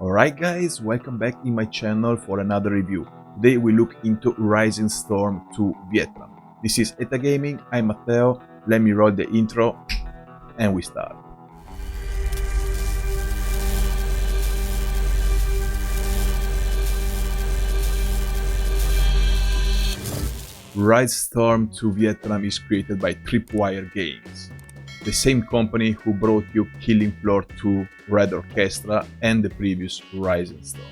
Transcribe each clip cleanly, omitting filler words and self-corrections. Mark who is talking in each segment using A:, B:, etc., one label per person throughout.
A: Alright guys, welcome back in my channel for another review. Today we look into Rising Storm 2 Vietnam. This is ETA Gaming, I'm Matteo, let me roll the intro and we start. Rising Storm 2 Vietnam is created by Tripwire Games, the same company who brought you Killing Floor 2, Red Orchestra and the previous Rising Storm.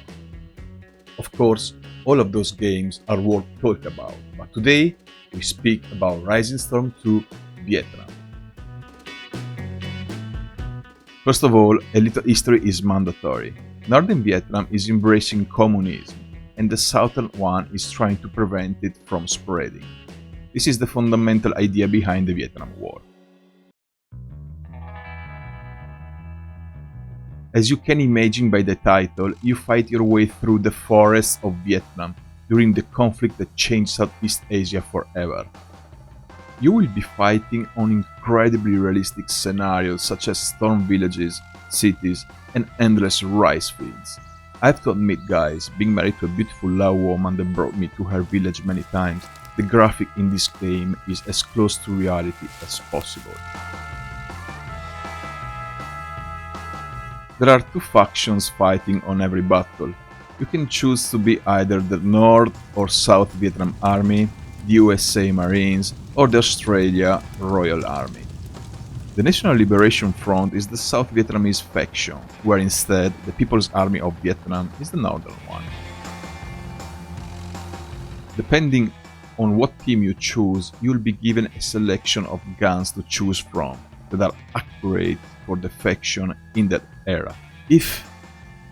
A: Of course, all of those games are worth talking about, but today we speak about Rising Storm 2 Vietnam. First of all, a little history is mandatory. Northern Vietnam is embracing communism, and the southern one is trying to prevent it from spreading. This is the fundamental idea behind the Vietnam War. As you can imagine by the title, you fight your way through the forests of Vietnam during the conflict that changed Southeast Asia forever. You will be fighting on incredibly realistic scenarios such as storm villages, cities, and endless rice fields. I have to admit guys, being married to a beautiful Lao woman that brought me to her village many times, the graphic in this game is as close to reality as possible. There are two factions fighting on every battle. You can choose to be either the North or South Vietnam Army, the USA Marines, or the Australia Royal Army. The National Liberation Front is the South Vietnamese faction, where instead the People's Army of Vietnam is the northern one. Depending on what team you choose, you will be given a selection of guns to choose from that are accurate for the faction in that era. If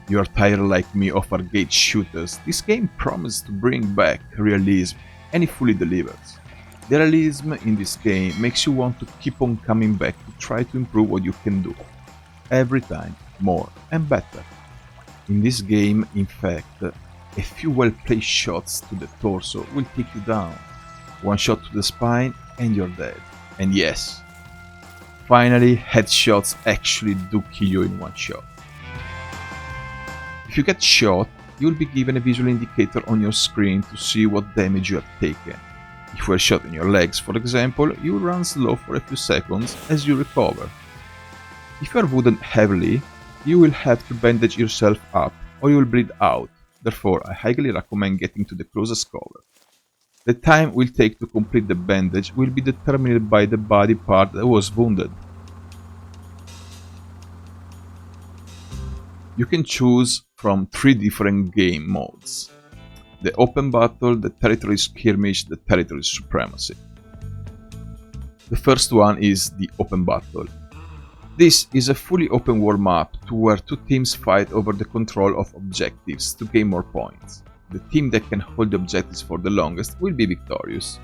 A: you are tired like me of arcade shooters, this game promises to bring back realism, and it fully delivers. The realism in this game makes you want to keep on coming back to try to improve what you can do. Every time, more and better. In this game, in fact, a few well-placed shots to the torso will take you down. One shot to the spine and you're dead. And yes, finally, headshots actually do kill you in one shot. If you get shot, you will be given a visual indicator on your screen to see what damage you have taken. If you are shot in your legs, for example, you will run slow for a few seconds as you recover. If you are wounded heavily, you will have to bandage yourself up or you will bleed out, therefore I highly recommend getting to the closest cover. The time will take to complete the bandage will be determined by the body part that was wounded. You can choose from three different game modes: the open battle, the territory skirmish, the territory supremacy. The first one is the open battle. This is a fully open world map to where two teams fight over the control of objectives to gain more points. The team that can hold the objectives for the longest will be victorious.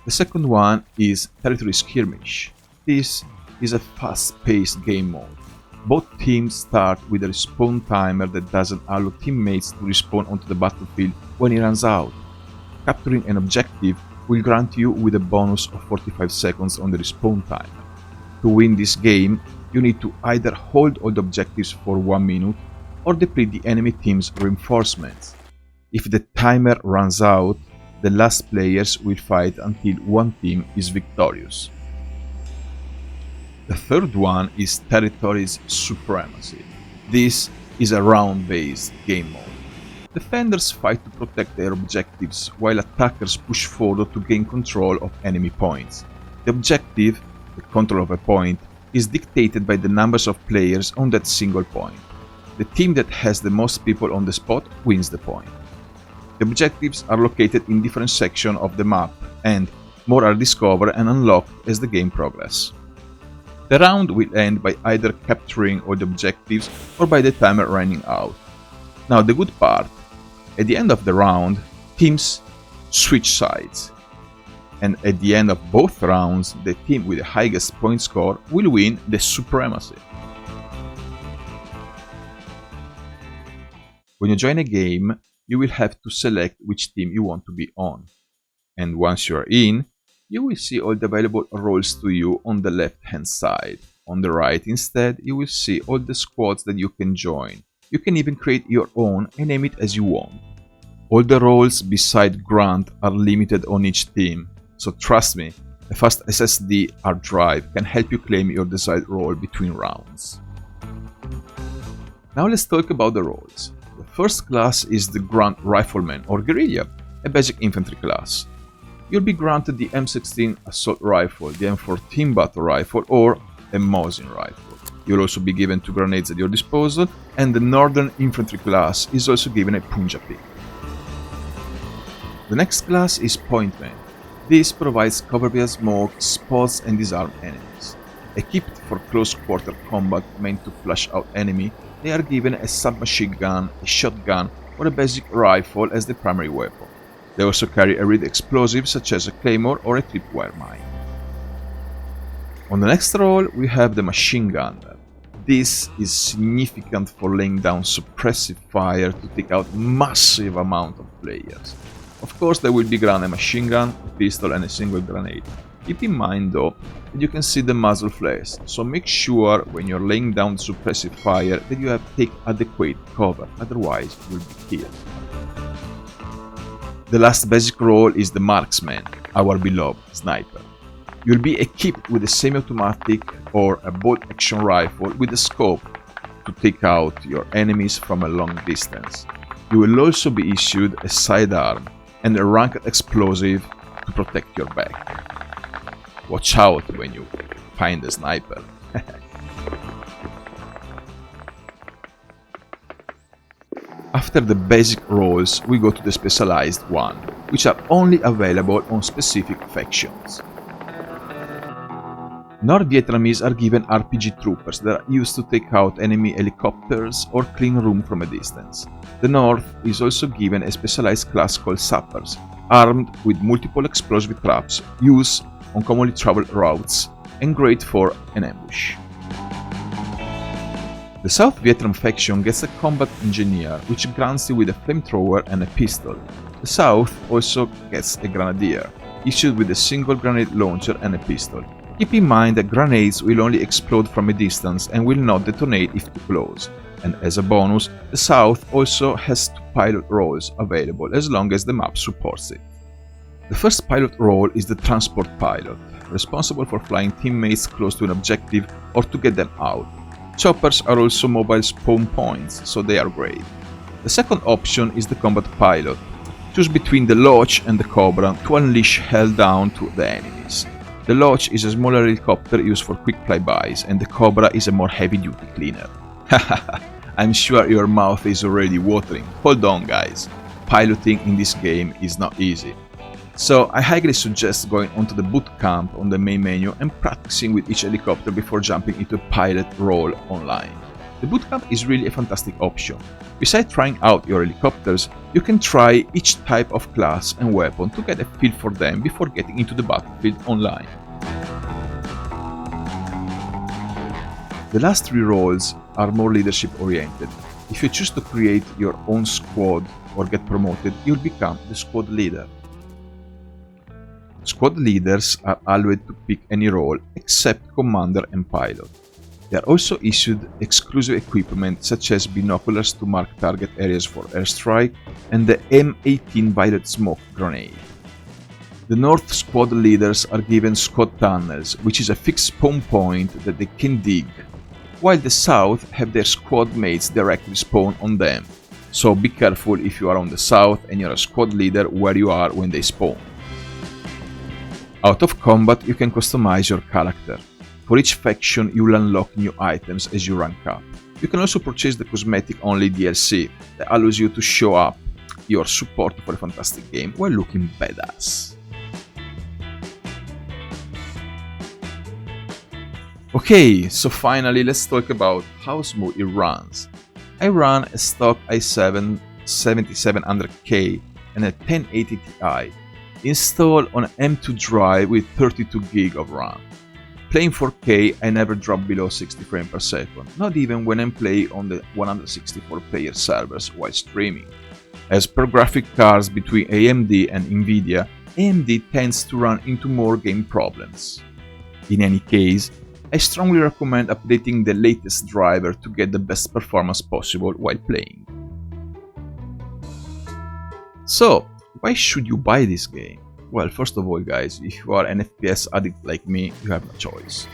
A: The second one is territory skirmish. This is a fast-paced game mode. Both teams start with a respawn timer that doesn't allow teammates to respawn onto the battlefield when it runs out. Capturing an objective will grant you with a bonus of 45 seconds on the respawn timer. To win this game, you need to either hold all the objectives for 1 minute or deplete the enemy team's reinforcements. If the timer runs out, the last players will fight until one team is victorious. The third one is Territories Supremacy. This is a round-based game mode. Defenders fight to protect their objectives, while attackers push forward to gain control of enemy points. The objective, the control of a point, is dictated by the numbers of players on that single point. The team that has the most people on the spot wins the point. The objectives are located in different sections of the map, and more are discovered and unlocked as the game progresses. The round will end by either capturing all the objectives or by the timer running out. Now the good part, at the end of the round, teams switch sides. And at the end of both rounds, the team with the highest point score will win the supremacy. When you join a game, you will have to select which team you want to be on. And once you are in, you will see all the available roles to you on the left hand side. On the right instead, you will see all the squads that you can join. You can even create your own and name it as you want. All the roles beside Grunt are limited on each team, so trust me, a fast SSD hard drive can help you claim your desired role between rounds. Now let's talk about the roles. The first class is the Grunt Rifleman or Guerrilla, a basic infantry class. You'll be granted the M16 Assault Rifle, the M14 Battle Rifle or a Mosin Rifle. You'll also be given 2 grenades at your disposal, and the Northern Infantry class is also given a Punjabi. The next class is Pointman. This provides cover via smoke, spots and disarm enemies. Equipped for close quarter combat meant to flush out enemy, they are given a submachine gun, a shotgun or a basic rifle as the primary weapon. They also carry a reed explosive such as a claymore or a tripwire mine. On the next role we have the machine gunner. This is significant for laying down suppressive fire to take out massive amount of players. Of course they will be granted a machine gun, a pistol and a single grenade. Keep in mind though that you can see the muzzle flares, so make sure when you're laying down suppressive fire that you have to take adequate cover, otherwise you will be killed. The last basic role is the marksman, our beloved sniper. You'll be equipped with a semi-automatic or a bolt-action rifle with a scope to take out your enemies from a long distance. You will also be issued a sidearm and a ranked explosive to protect your back. Watch out when you find a sniper. After the basic roles, we go to the specialized one, which are only available on specific factions. North Vietnamese are given RPG troopers that are used to take out enemy helicopters or clean room from a distance. The North is also given a specialized class called sappers, armed with multiple explosive traps used on commonly traveled routes and great for an ambush. The South Vietnam faction gets a combat engineer, which grants you with a flamethrower and a pistol. The South also gets a grenadier, issued with a single grenade launcher and a pistol. Keep in mind that grenades will only explode from a distance and will not detonate if too close. And as a bonus, the South also has 2 pilot roles available as long as the map supports it. The first pilot role is the transport pilot, responsible for flying teammates close to an objective or to get them out. Choppers are also mobile spawn points, so they are great. The second option is the combat pilot. Choose between the Loach and the Cobra to unleash hell down to the enemies. The Loach is a smaller helicopter used for quick flybys, and the Cobra is a more heavy-duty cleaner. Hahaha, I'm sure your mouth is already watering. Hold on guys, piloting in this game is not easy. So I highly suggest going onto the boot camp on the main menu and practicing with each helicopter before jumping into a pilot role online. The boot camp is really a fantastic option. Besides trying out your helicopters, you can try each type of class and weapon to get a feel for them before getting into the battlefield online. The last 3 roles are more leadership oriented. If you choose to create your own squad or get promoted, you'll become the squad leader. Squad leaders are allowed to pick any role except commander and pilot. They are also issued exclusive equipment such as binoculars to mark target areas for airstrike and the M18 violet smoke grenade. The North squad leaders are given squad tunnels, which is a fixed spawn point that they can dig, while the South have their squad mates directly spawn on them. So be careful if you are on the South and you're a squad leader where you are when they spawn. Out of combat, you can customize your character. For each faction, you will unlock new items as you rank up. You can also purchase the cosmetic-only DLC that allows you to show up your support for a fantastic game while looking badass. Okay, so finally let's talk about how smooth it runs. I run a stock i7 7700K and a 1080 Ti, installed on an M2 drive with 32 GB of RAM. Playing 4K, I never drop below 60 frames per second, not even when I play on the 164 player servers while streaming. As per graphic cards between AMD and Nvidia, AMD tends to run into more game problems. In any case, I strongly recommend updating the latest driver to get the best performance possible while playing. So, why should you buy this game? Well, first of all guys, if you are an FPS addict like me, you have no choice.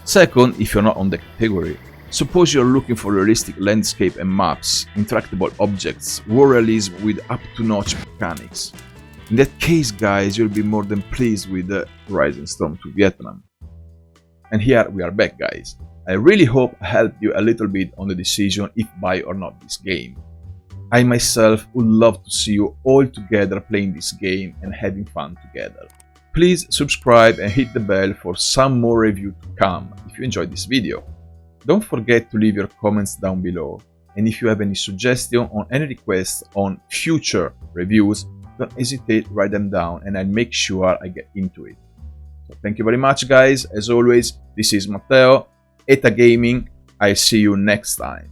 A: Second, if you're not on the category, suppose you're looking for realistic landscape and maps, interactable objects, war realism with up-to-notch mechanics. In that case guys, you'll be more than pleased with the Rising Storm 2 Vietnam. And here we are back guys. I really hope I helped you a little bit on the decision if buy or not this game. I myself would love to see you all together playing this game and having fun together. Please subscribe and hit the bell for some more review to come if you enjoyed this video. Don't forget to leave your comments down below, and if you have any suggestions on any requests on future reviews, don't hesitate to write them down and I'll make sure I get into it. So thank you very much guys, as always, this is Matteo, ETA Gaming, I'll see you next time.